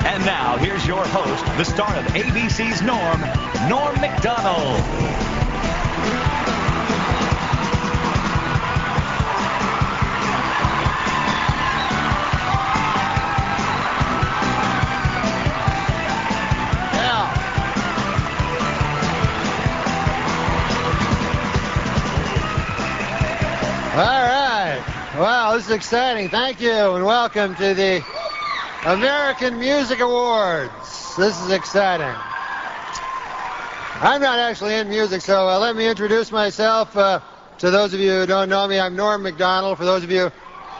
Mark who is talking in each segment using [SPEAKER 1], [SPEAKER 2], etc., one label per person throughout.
[SPEAKER 1] And now, here's your host, the star of ABC's Norm Macdonald.
[SPEAKER 2] All right. Wow, this is exciting. Thank you, and welcome to the American Music Awards. This is exciting. I'm not actually in music, so let me introduce myself. To those of you who don't know me, I'm Norm Macdonald. For those of you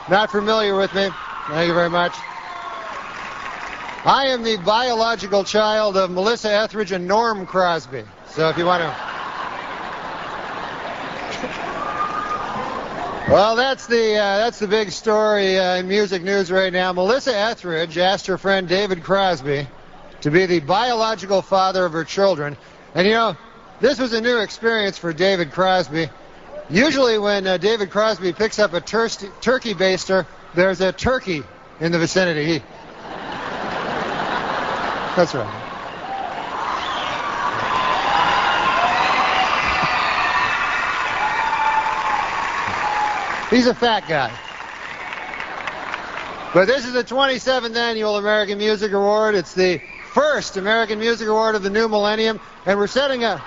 [SPEAKER 2] not familiar with me, thank you very much. I am the biological child of Melissa Etheridge and Norm Crosby. So if you want to... Well, that's the big story in music news right now. Melissa Etheridge asked her friend David Crosby to be the biological father of her children. And you know, this was a new experience for David Crosby. Usually when David Crosby picks up a turkey baster, there's a turkey in the vicinity. That's right. He's a fat guy. But this is the 27th Annual American Music Award. It's the first American Music Award of the new millennium. And we're setting a...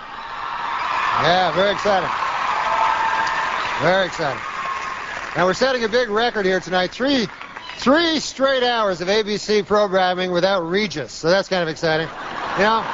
[SPEAKER 2] Yeah, very exciting. Very exciting. And we're setting a big record here tonight. Three straight hours of ABC programming without Regis. So that's kind of exciting. You know?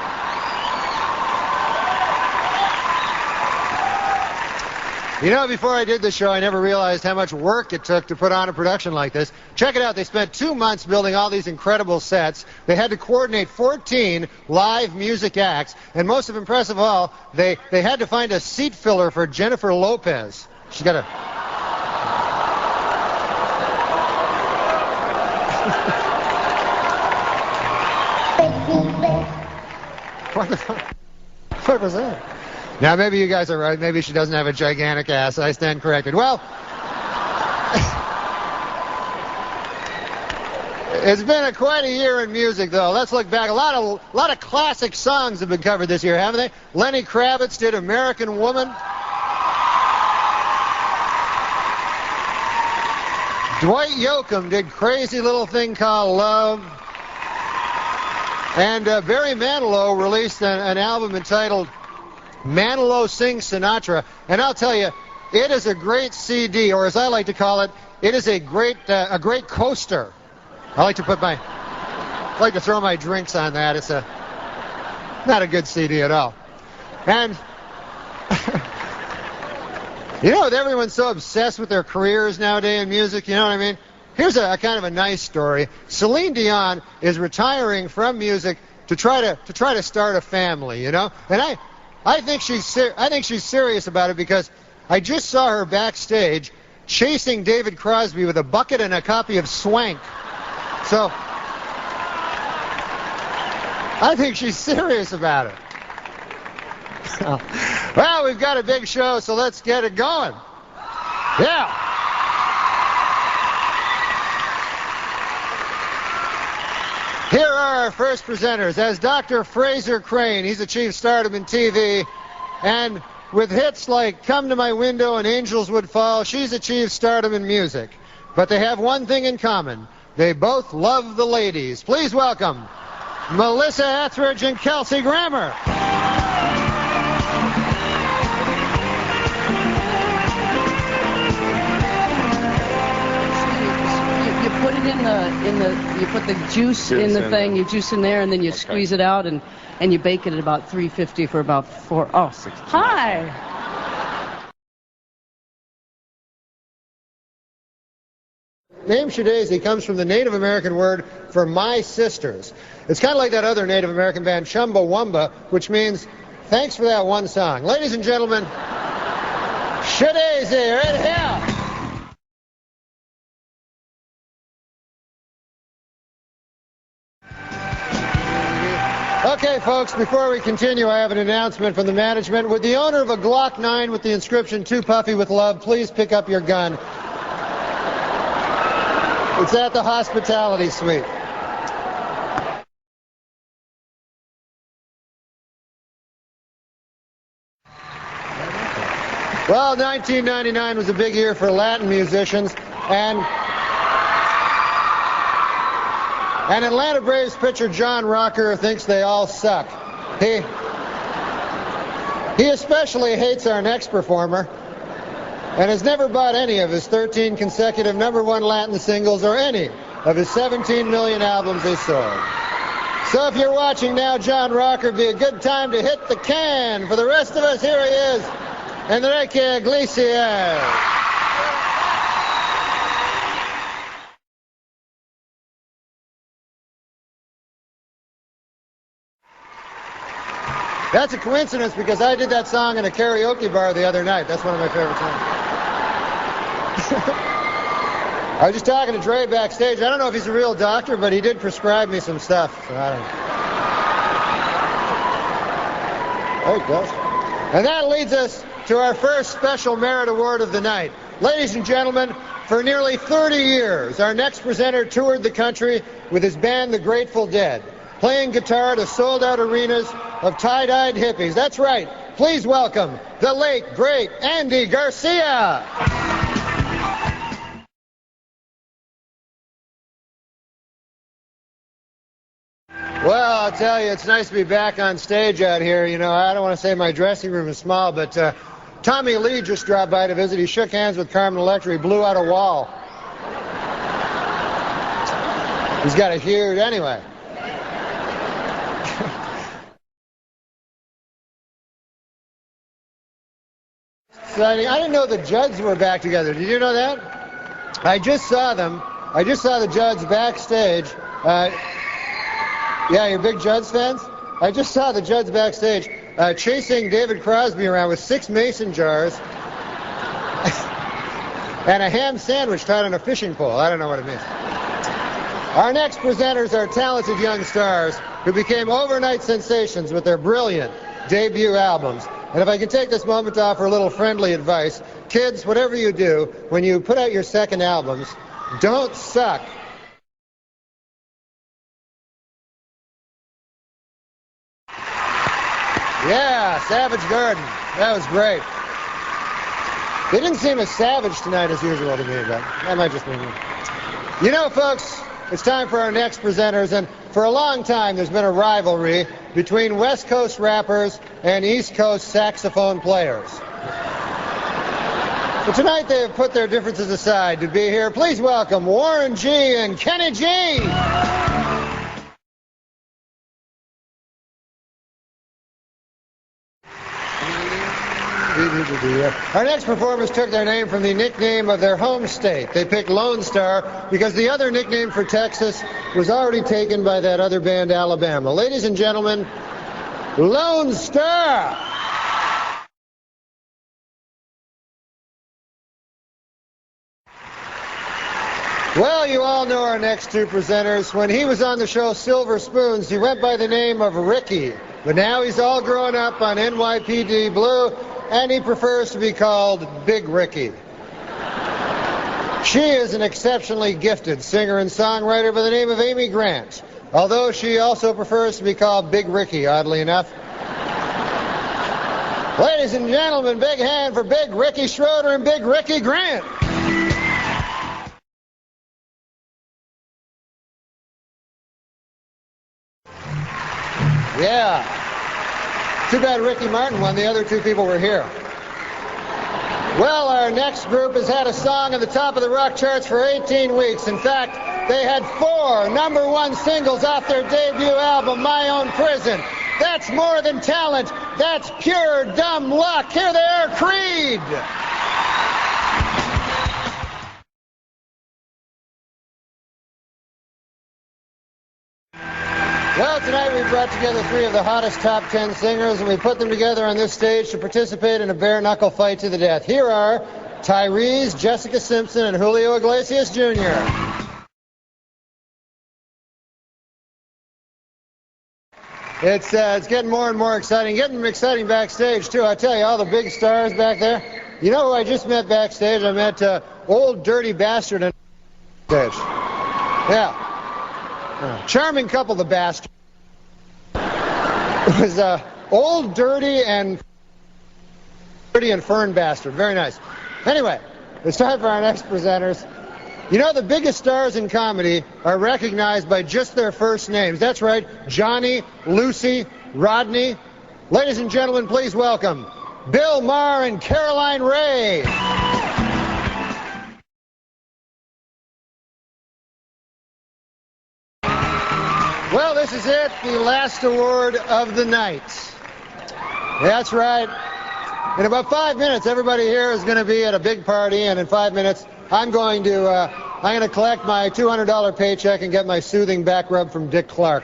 [SPEAKER 2] You know, before I did the show, I never realized how much work it took to put on a production like this. Check it out. They spent 2 months building all these incredible sets. They had to coordinate 14 live music acts. And most impressive of all, they had to find a seat filler for Jennifer Lopez. She's got a... What was that? Now, maybe you guys are right. Maybe she doesn't have a gigantic ass. I stand corrected. Well, it's been quite a year in music, though. Let's look back. A lot of classic songs have been covered this year, haven't they? Lenny Kravitz did American Woman. Dwight Yoakam did Crazy Little Thing Called Love. And Barry Manilow released an album entitled Manilow Sings Sinatra, and I'll tell you, it is a great CD, or as I like to call it, it is a great coaster. I like to throw my drinks on that. It's not a good CD at all. And you know, with everyone so obsessed with their careers nowadays in music, you know what I mean? Here's a kind of a nice story. Celine Dion is retiring from music to try to start a family, you know, and I think she's serious about it, because I just saw her backstage chasing David Crosby with a bucket and a copy of Swank. So I think she's serious about it. Well, we've got a big show, so let's get it going. Yeah. Here are our first presenters. As Dr. Fraser Crane, he's achieved stardom in TV, and with hits like Come to My Window and Angels Would Fall, she's achieved stardom in music. But they have one thing in common. They both love the ladies. Please welcome Melissa Etheridge and Kelsey Grammer.
[SPEAKER 3] Put it you put the juice in the thing, you juice in there, and then you squeeze it out, and you bake it at about 350 for about 4. Oh, 16. Hi.
[SPEAKER 2] Name Shadaisy comes from the Native American word for my sisters. It's kind of like that other Native American band, Chumbawamba, which means thanks for that one song. Ladies and gentlemen, Shadaisy, right here. Okay, folks, before we continue, I have an announcement from the management. Would the owner of a Glock 9 with the inscription, "Too Puffy with Love," please pick up your gun? It's at the hospitality suite. Well, 1999 was a big year for Latin musicians, and Atlanta Braves pitcher John Rocker thinks they all suck. He especially hates our next performer and has never bought any of his 13 consecutive #1 Latin singles or any of his 17 million albums he sold. So if you're watching now, John Rocker, be a good time to hit the can. For the rest of us, here he is, Enrique Iglesias. That's a coincidence because I did that song in a karaoke bar the other night. That's one of my favorite songs. I was just talking to Dre backstage. I don't know if he's a real doctor, but he did prescribe me some stuff. So I don't know. There it goes. And that leads us to our first special merit award of the night. Ladies and gentlemen, for nearly 30 years, our next presenter toured the country with his band, the Grateful Dead, playing guitar to sold-out arenas of tie-dyed hippies. That's right. Please welcome the late, great Andy Garcia. Well, I'll tell you, it's nice to be back on stage out here. You know, I don't want to say my dressing room is small, but Tommy Lee just dropped by to visit. He shook hands with Carmen Electra. He blew out a wall. He's got a huge... Anyway. I didn't know the Judds were back together. Did you know that? I just saw them. I just saw the Judds backstage. Yeah, you're big Judds fans? I just saw the Judds backstage chasing David Crosby around with 6 mason jars and a ham sandwich tied on a fishing pole. I don't know what it means. Our next presenters are talented young stars who became overnight sensations with their brilliant debut albums. And if I can take this moment to offer a little friendly advice, kids, whatever you do, when you put out your second albums, don't suck. Yeah, Savage Garden. That was great. They didn't seem as savage tonight as usual to me, but that might just be me. You know, folks, it's time for our next presenters, and for a long time there's been a rivalry between West Coast rappers and East Coast saxophone players. But tonight they have put their differences aside to be here. Please welcome Warren G. and Kenny G. Our next performers took their name from the nickname of their home state. They picked Lone Star because the other nickname for Texas was already taken by that other band, Alabama. Ladies and gentlemen, Lone Star! Well, you all know our next two presenters. When he was on the show Silver Spoons, he went by the name of Ricky. But now he's all grown up on NYPD Blue, and he prefers to be called Big Ricky. She is an exceptionally gifted singer and songwriter by the name of Amy Grant, although she also prefers to be called Big Ricky, oddly enough. Ladies and gentlemen, big hand for Big Ricky Schroeder and Big Ricky Grant. Yeah. Too bad Ricky Martin won. The other two people were here. Well, our next group has had a song on the top of the rock charts for 18 weeks. In fact, they had 4 #1 singles off their debut album, My Own Prison. That's more than talent. That's pure dumb luck. Here they are, Creed. Well, tonight we brought together 3 of the hottest top 10 singers, and we put them together on this stage to participate in a bare-knuckle fight to the death. Here are Tyrese, Jessica Simpson, and Julio Iglesias, Jr. It's getting more and more exciting. Getting exciting backstage, too. I tell you, all the big stars back there. You know who I just met backstage? I met Old Dirty Bastard and stage. Yeah. Charming couple, the bastard. It was Old Dirty and Pretty and fern bastard. Very nice. Anyway, it's time for our next presenters. You know, the biggest stars in comedy are recognized by just their first names. That's right, Johnny, Lucy, Rodney. Ladies and gentlemen, please welcome Bill Maher and Caroline Ray. Well, this is it, the last award of the night. That's right. In about 5 minutes, everybody here is going to be at a big party, and in 5 minutes, I'm going to collect my $200 paycheck and get my soothing back rub from Dick Clark.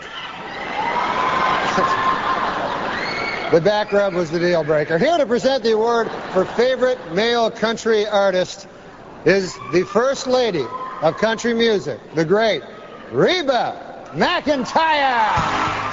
[SPEAKER 2] The back rub was the deal breaker. Here to present the award for favorite male country artist is the First Lady of country music, the great Reba McEntire.